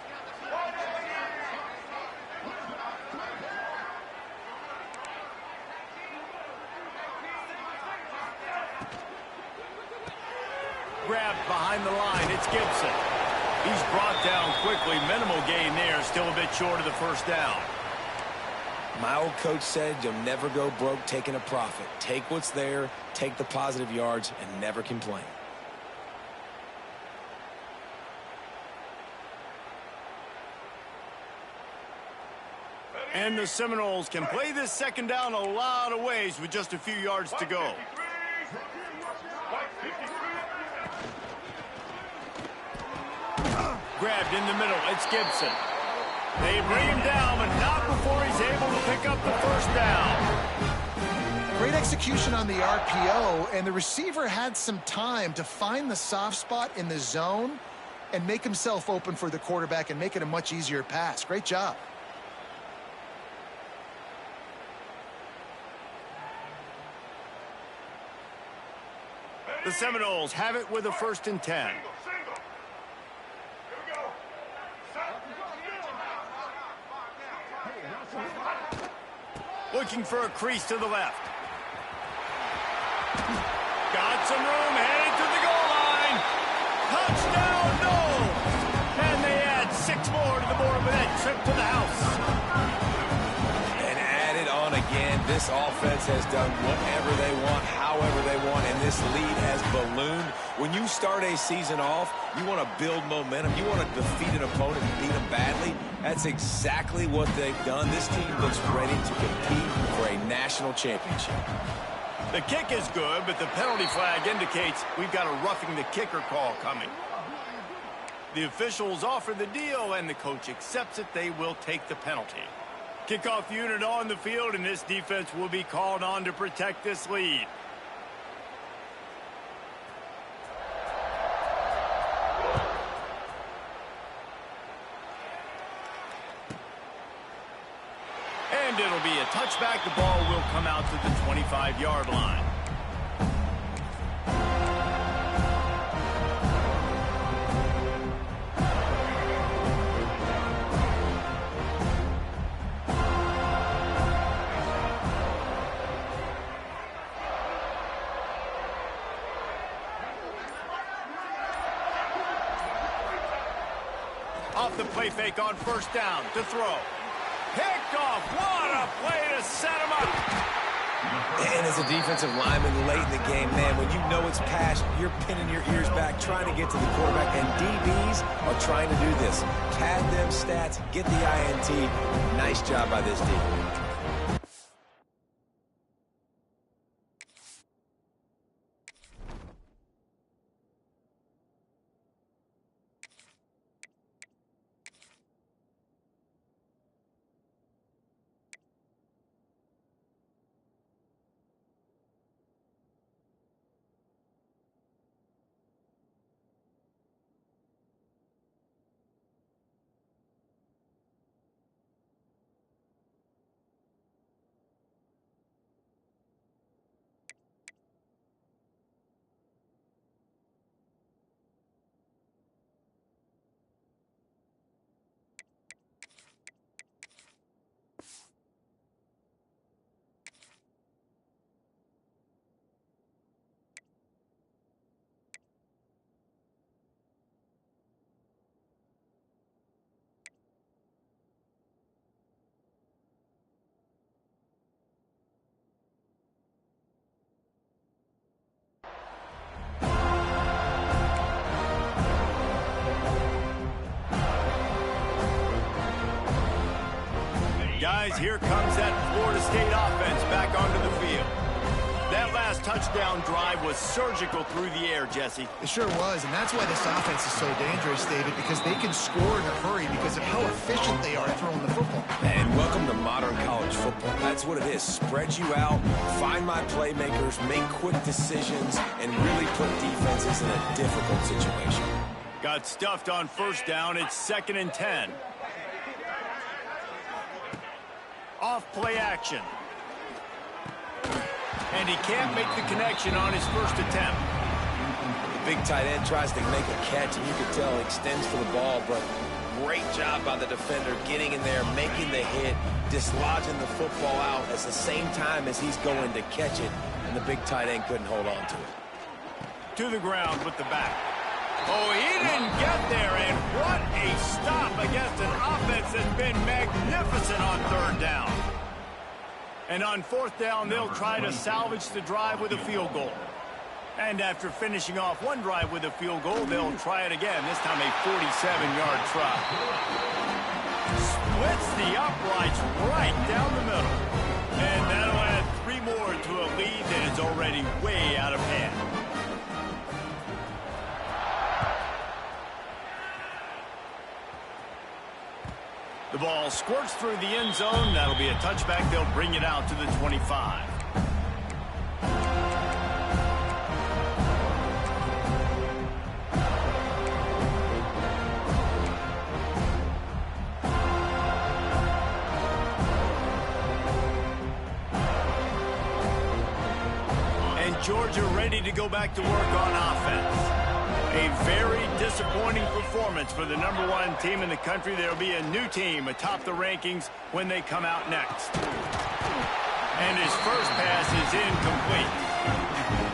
Speaker 1: Grabbed behind the line, it's Gibson. He's brought down quickly. Minimal gain there, still a bit short of the first down.
Speaker 5: My old coach said you'll never go broke taking a profit. Take what's there, take the positive yards, and never complain.
Speaker 1: And the Seminoles can play this 2nd down a lot of ways with just a few yards to go. Grabbed in the middle, it's Gibson. They bring him down, but not before he's able to pick up the first down.
Speaker 3: Great execution on the RPO, and the receiver had some time to find the soft spot in the zone and make himself open for the quarterback and make it a much easier pass. Great job.
Speaker 1: The Seminoles have it with a 1st and 10. Looking for a crease to the left. Got some room, headed to the goal line. Touchdown, no! And they add 6 more to the board with that trip to the house.
Speaker 5: And added on again, this offense has done whatever they want, however they want, and this lead has ballooned. When you start a season off, you want to build momentum. You want to defeat an opponent and beat them badly. That's exactly what they've done. This team looks ready to compete for a national championship.
Speaker 1: The kick is good, but the penalty flag indicates we've got a roughing the kicker call coming. The officials offer the deal, and the coach accepts it. They will take the penalty. Kickoff unit on the field, and this defense will be called on to protect this lead. And it'll be a touchback. The ball will come out to the 25-yard line. Off the play fake on 1st down to throw. Picked off. What a play to set him up.
Speaker 5: And as a defensive lineman late in the game, man, when you know it's pass, you're pinning your ears back, trying to get to the quarterback, and DBs are trying to do this. Pad them stats, get the INT. Nice job by this D.
Speaker 1: Guys, here comes that Florida State offense back onto the field. That last touchdown drive was surgical through the air, Jesse.
Speaker 3: It sure was, and that's why this offense is so dangerous, David, because they can score in a hurry because of how efficient they are throwing the football.
Speaker 5: And welcome to modern college football. That's what it is. Spread you out, find my playmakers, make quick decisions, and really put defenses in a difficult situation.
Speaker 1: Got stuffed on first down. It's 2nd and 10. Off play action. And he can't make the connection on his first attempt.
Speaker 5: The big tight end tries to make a catch, and you can tell he extends for the ball, but great job by the defender getting in there, making the hit, dislodging the football out at the same time as he's going to catch it, and the big tight end couldn't hold on to it.
Speaker 1: To the ground with the back. Oh, he didn't get there, and what a stop against an offense that's been magnificent on 3rd down. And on 4th down, they'll try to salvage the drive with a field goal. And after finishing off one drive with a field goal, they'll try it again, this time a 47-yard try. Splits the uprights right down the middle. And that'll add 3 more to a lead that is already way out of hand. The ball squirts through the end zone. That'll be a touchback. They'll bring it out to the 25. And Georgia ready to go back to work on offense. A very disappointing performance for the #1 team in the country. There'll be a new team atop the rankings when they come out next. And his first pass is incomplete.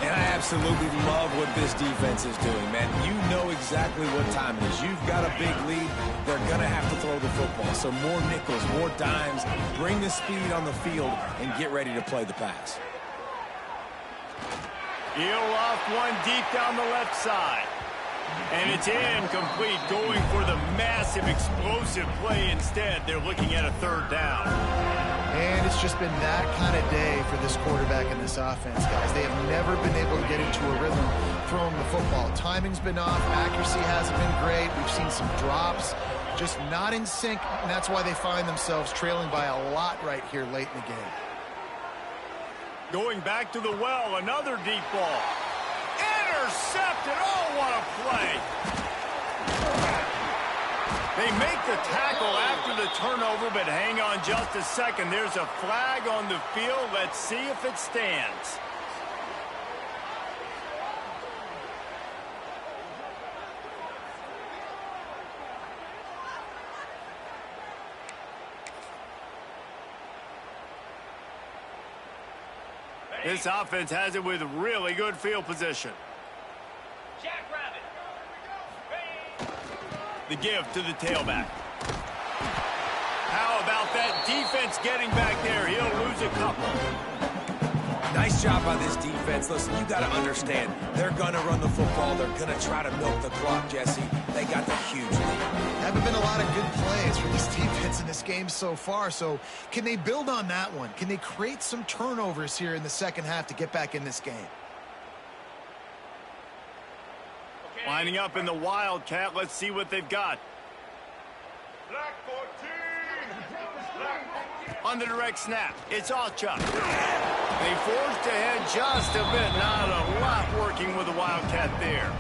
Speaker 5: And I absolutely love what this defense is doing, man. You know exactly what time it is. You've got a big lead. They're going to have to throw the football. So more nickels, more dimes. Bring the speed on the field and get ready to play the pass.
Speaker 1: He'll off one deep down the left side. And it's incomplete, going for the massive, explosive play instead. They're looking at a 3rd down.
Speaker 3: And it's just been that kind of day for this quarterback and this offense, guys. They have never been able to get into a rhythm throwing the football. Timing's been off. Accuracy hasn't been great. We've seen some drops. Just not in sync, and that's why they find themselves trailing by a lot right here late in the game.
Speaker 1: Going back to the well, another deep ball. Intercepted. Oh, what a play. They make the tackle after the turnover, but hang on just a second. There's a flag on the field. Let's see if it stands. This offense has it with really good field position. The give to the tailback. How about that defense getting back there? He'll lose a couple.
Speaker 5: Nice job by this defense. Listen, you got to understand, they're going to run the football. They're going to try to milk the clock, Jesse. They got the huge lead.
Speaker 3: Haven't been a lot of good plays from this defense in this game so far, so can they build on that one? Can they create some turnovers here in the second half to get back in this game?
Speaker 1: Lining up in the Wildcat. Let's see what they've got. On the direct snap, it's Aubie. They forged ahead just a bit. Not a lot working with the Wildcat there.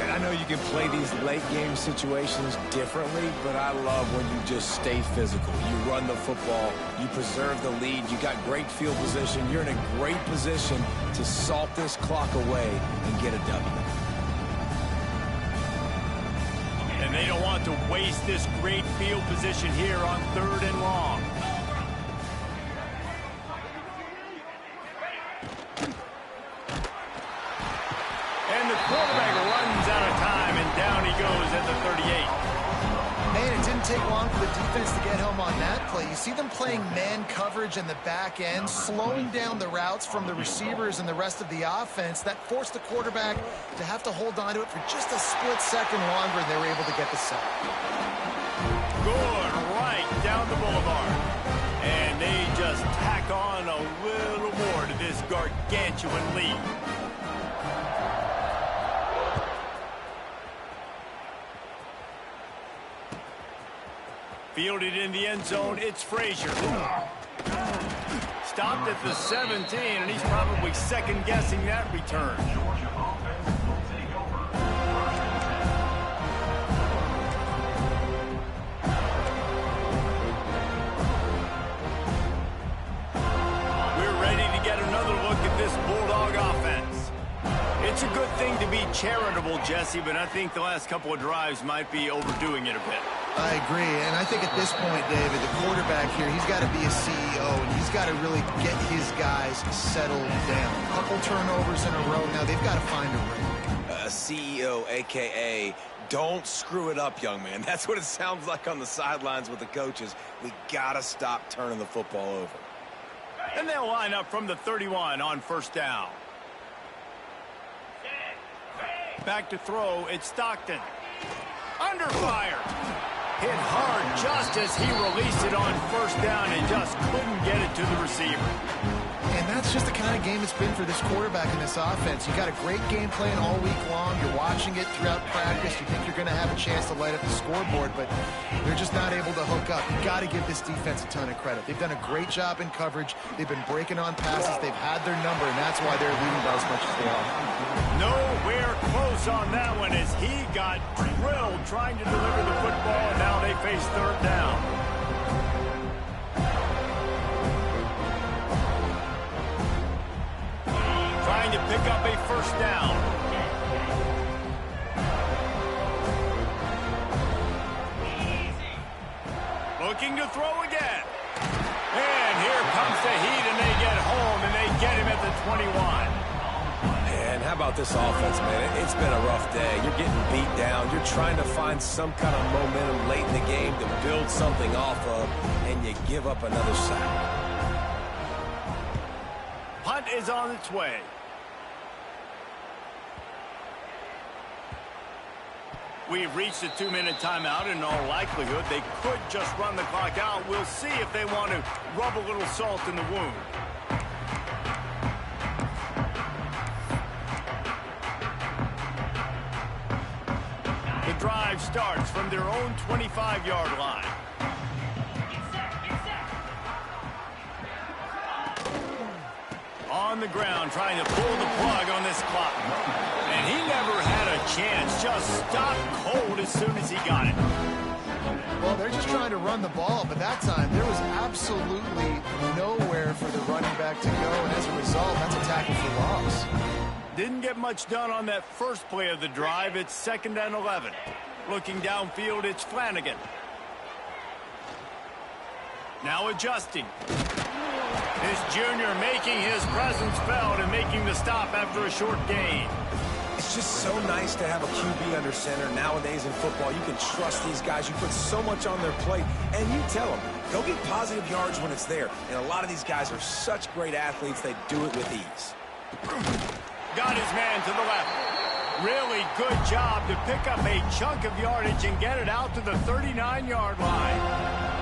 Speaker 5: And I know you can play these late-game situations differently, but I love when you just stay physical. You run the football, you preserve the lead, you got great field position. You're in a great position to salt this clock away and get a W.
Speaker 1: And they don't want to waste this great field position here on 3rd and long. And the quarterback runs out of time, and down he goes at the 38.
Speaker 3: Man, it didn't take long for the defense to get home on that play. You see them playing man coverage in the back end, slowing down the routes from the receivers and the rest of the offense. That forced the quarterback to have to hold on to it for just a split second longer, and they were able to get the sack.
Speaker 1: Good, right down the boulevard. little more to this gargantuan lead. Fielded in the end zone, it's Frazier. Stopped at the 17, and he's probably second-guessing that return. We're ready to get another look at this Bulldog offense. It's a good thing to be charitable, Jesse, but I think the last couple of drives might be overdoing it a bit.
Speaker 3: I agree, and I think at this point, David, the quarterback here, he's got to be a CEO, and he's got to really get his guys settled down. A couple turnovers in a row. Now they've got to find a rhythm.
Speaker 5: CEO, a.k.a. don't screw it up, young man. That's what it sounds like on the sidelines with the coaches. We got to stop turning the football over.
Speaker 1: And they'll line up from the 31 on first down. Back to throw, it's Stockton. Under fire. Hit hard just as he released it on first down and just couldn't get it to the receiver.
Speaker 3: And that's just the kind of game it's been for this quarterback in this offense. You got a great game plan all week long. You're watching it throughout practice. You think you're going to have a chance to light up the scoreboard, but they're just not able to hook up. You got to give this defense a ton of credit. They've done a great job in coverage. They've been breaking on passes. They've had their number, and that's why they're leading by as much as they are.
Speaker 1: Nowhere close on that one as he got drilled trying to deliver the football, and now they face third down. Trying to pick up a first down. Looking to throw again. And here comes the heat, and they get home, and they get him at the 21.
Speaker 5: And how about this offense, man? It's been a rough day. You're getting beat down. You're trying to find some kind of momentum late in the game to build something off of, and you give up another sack.
Speaker 1: Punt is on its way. We've reached a 2-minute timeout. In all likelihood, they could just run the clock out. We'll see if they want to rub a little salt in the wound. The drive starts from their own 25-yard line. On the ground, trying to pull the plug on this clock. And he never had a chance, just stopped cold as soon as he got it.
Speaker 3: Well, they're just trying to run the ball, but that time there was absolutely nowhere for the running back to go, and as a result, that's a tackle for loss.
Speaker 1: Didn't get much done on that first play of the drive. It's 2nd and 11. Looking downfield, it's Flanagan. Now adjusting. This junior making his presence felt and making the stop after a short gain.
Speaker 5: It's just so nice to have a QB under center. Nowadays in football, you can trust these guys. You put so much on their plate, and you tell them, go get positive yards when it's there. And a lot of these guys are such great athletes, they do it with ease.
Speaker 1: Got his man to the left. Really good job to pick up a chunk of yardage and get it out to the 39-yard line.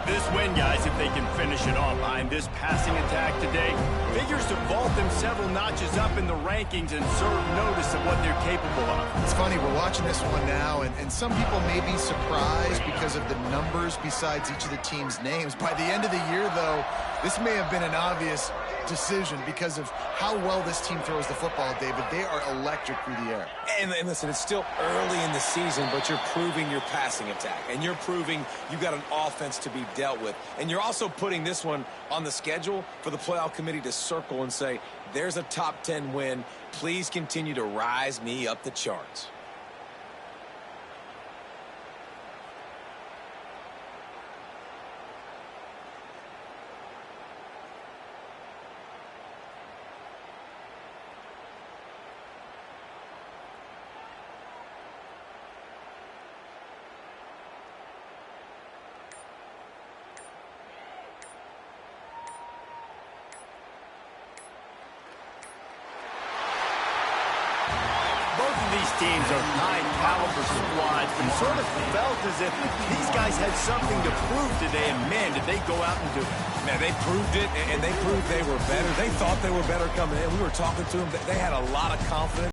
Speaker 1: This win, guys, if they can finish it off behind this passing attack today, figures to vault them several notches up in the rankings and serve notice of what they're capable of.
Speaker 3: It's funny, we're watching this one now, and some people may be surprised because of the numbers besides each of the team's names. By the end of the year, though, this may have been an obvious decision because of how well this team throws the football, David. They are electric through the air.
Speaker 5: And listen, it's still early in the season, but you're proving your passing attack, and you're proving you've got an offense to be dealt with. And you're also putting this one on the schedule for the playoff committee to circle and say, there's a top 10 win. Please continue to rise me up the charts.
Speaker 1: Both of these teams are high-caliber squads, but it sort of felt as if these guys had something to prove today, and man, did they go out and do it.
Speaker 5: Man, they proved it, and they proved they were better. They thought they were better coming in. We were talking to them. They had a lot of confidence.